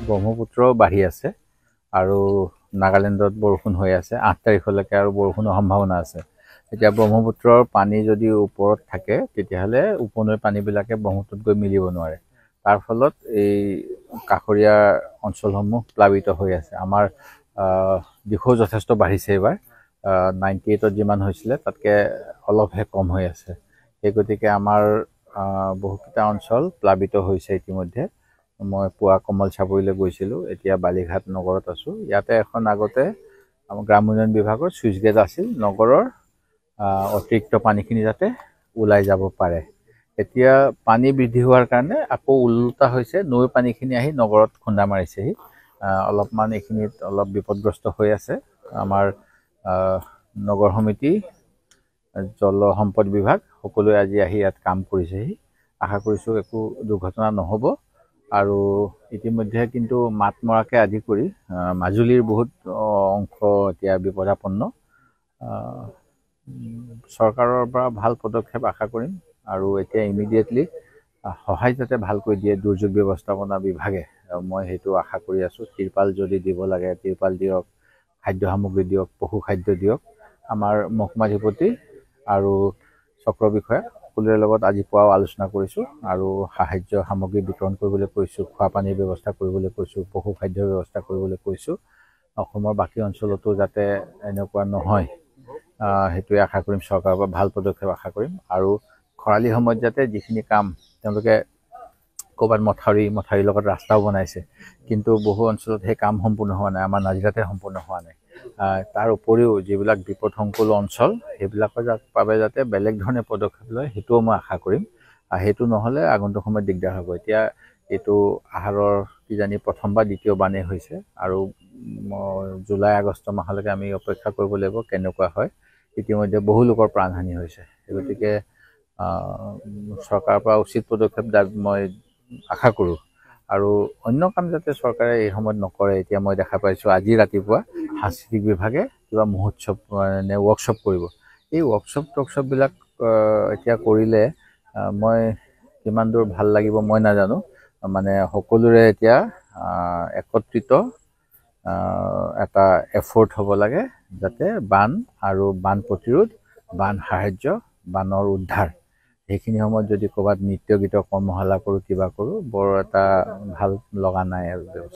ব্ৰহ্মপুত্ৰ বাঢ়ি আছে আৰু নাগালেণ্ডত বৰষুণ হৈ আছে 8 তাৰিখলৈকে আৰু বৰষুণৰ সম্ভাৱনা আছে। এতিয়া ব্ৰহ্মপুত্ৰৰ পানী যদি ওপৰত থাকে তেতিয়াহ'লে উপনৈৰ পানীবিলাকে ব্ৰহ্মপুত্ৰত গৈ মিলিব নোৱাৰে। তাৰ ফলত এই কাষৰীয়া অঞ্চলসমূহ প্লাবিত হৈ আছে। আমাৰ দিশো যথেষ্ট বাঢ়িছে এইবাৰ 98ত যিমান হৈছিলে তাতকে অলপহে কম হৈ আছে। সেই গতিকে আমাৰ বহুকেইটা অঞ্চল প্লাবিত হৈছে ইতিমধ্যে। মই পুৱা কমল চাপৰিলৈ গৈছিলোঁ, এতিয়া বালিঘাট নগৰত আছোঁ। ইয়াতে এখন আগতে আমাৰ গ্ৰাম উন্নয়ন বিভাগৰ চুইচ গেট আছিল, নগৰৰ অতিৰিক্ত পানীখিনি যাতে ওলাই যাব পাৰে। এতিয়া পানী বৃদ্ধি হোৱাৰ কাৰণে আকৌ ওলোটা হৈছে, নৈৰ পানীখিনি আহি নগৰত খুন্দা মাৰিছেহি। অলপমান এইখিনিত অলপ বিপদগ্ৰস্ত হৈ আছে আমাৰ নগৰ সমিতি, জল সম্পদ বিভাগ সকলোৱে আজি আহি ইয়াত কাম কৰিছেহি। আশা কৰিছোঁ একো দুৰ্ঘটনা নহ'ব। আৰু ইতিমধ্যে কিন্তু মাত মৰাকে আদি কৰি মাজুলীৰ বহুত অংশ এতিয়া বিপদাপন্ন। চৰকাৰৰ পৰা ভাল পদক্ষেপ আশা কৰিম আৰু এতিয়া ইমিডিয়েটলি সহায় যাতে ভালকৈ দিয়ে দুৰ্যোগ ব্যৱস্থাপনা বিভাগে, মই সেইটো আশা কৰি আছোঁ। তিৰপাল যদি দিব লাগে তিৰপাল দিয়ক, খাদ্য সামগ্ৰী দিয়ক, পশু খাদ্য দিয়ক। আমাৰ মহকুমাধিপতি আৰু চক্ৰ বিষয়া সকলোৰে লগত আজি পুৱাও আলোচনা কৰিছোঁ আৰু সাহায্য সামগ্ৰী বিতৰণ কৰিবলৈ কৈছোঁ, খোৱা পানীৰ ব্যৱস্থা কৰিবলৈ কৈছোঁ, পশু খাদ্যৰ ব্যৱস্থা কৰিবলৈ কৈছোঁ। অসমৰ বাকী অঞ্চলতো যাতে এনেকুৱা নহয় সেইটোৱে আশা কৰিম। চৰকাৰৰ পৰা ভাল পদক্ষেপ আশা কৰিম আৰু খৰালি সময়ত যাতে যিখিনি কাম তেওঁলোকে ক'ৰবাত মথাউৰিৰ লগত ৰাস্তাও বনাইছে, কিন্তু বহু অঞ্চলত সেই কাম সম্পূৰ্ণ হোৱা নাই, আমাৰ নাজিৰাতে সম্পূৰ্ণ হোৱা নাই। তাৰ উপৰিও যিবিলাক বিপদসংকুল অঞ্চল সেইবিলাকৰ বাবে যাতে বেলেগ ধৰণে পদক্ষেপ লয় সেইটোও মই আশা কৰিম। সেইটো নহ'লে আগন্তুক সময়ত দিগদাৰ হ'ব। এতিয়া এইটো আহাৰৰ কিজানি প্ৰথম বা দ্বিতীয় বানেই হৈছে আৰু জুলাই আগষ্ট মাহলৈকে আমি অপেক্ষা কৰিব লাগিব কেনেকুৱা হয়। ইতিমধ্যে বহু লোকৰ প্ৰাণহানি হৈছে। গতিকে চৰকাৰৰ পৰা উচিত পদক্ষেপ মই আশা কৰোঁ আৰু অন্য কাম যাতে চৰকাৰে এই সময়ত নকৰে। এতিয়া মই দেখা পাইছোঁ আজি ৰাতিপুৱা সাংস্কৃতিক বিভাগে কিবা মহোৎসৱ নে ৱৰ্কশ্বপ কৰিব। এই ৱৰ্কশ্বপবিলাক এতিয়া কৰিলে মই কিমান দূৰ ভাল লাগিব মই নাজানো। মানে সকলোৰে এতিয়া একত্ৰিত এটা এফৰ্ট হ'ব লাগে যাতে বান আৰু বান প্ৰতিৰোধ, বান সাহাৰ্য, বানৰ উদ্ধাৰ সেইখিনি সময়ত যদি ক'ৰবাত নৃত্য গীতৰ কৰ্মশালা কৰোঁ, কিবা কৰোঁ, বৰ এটা ভাল লগা নাই আৰু ব্যৱস্থা।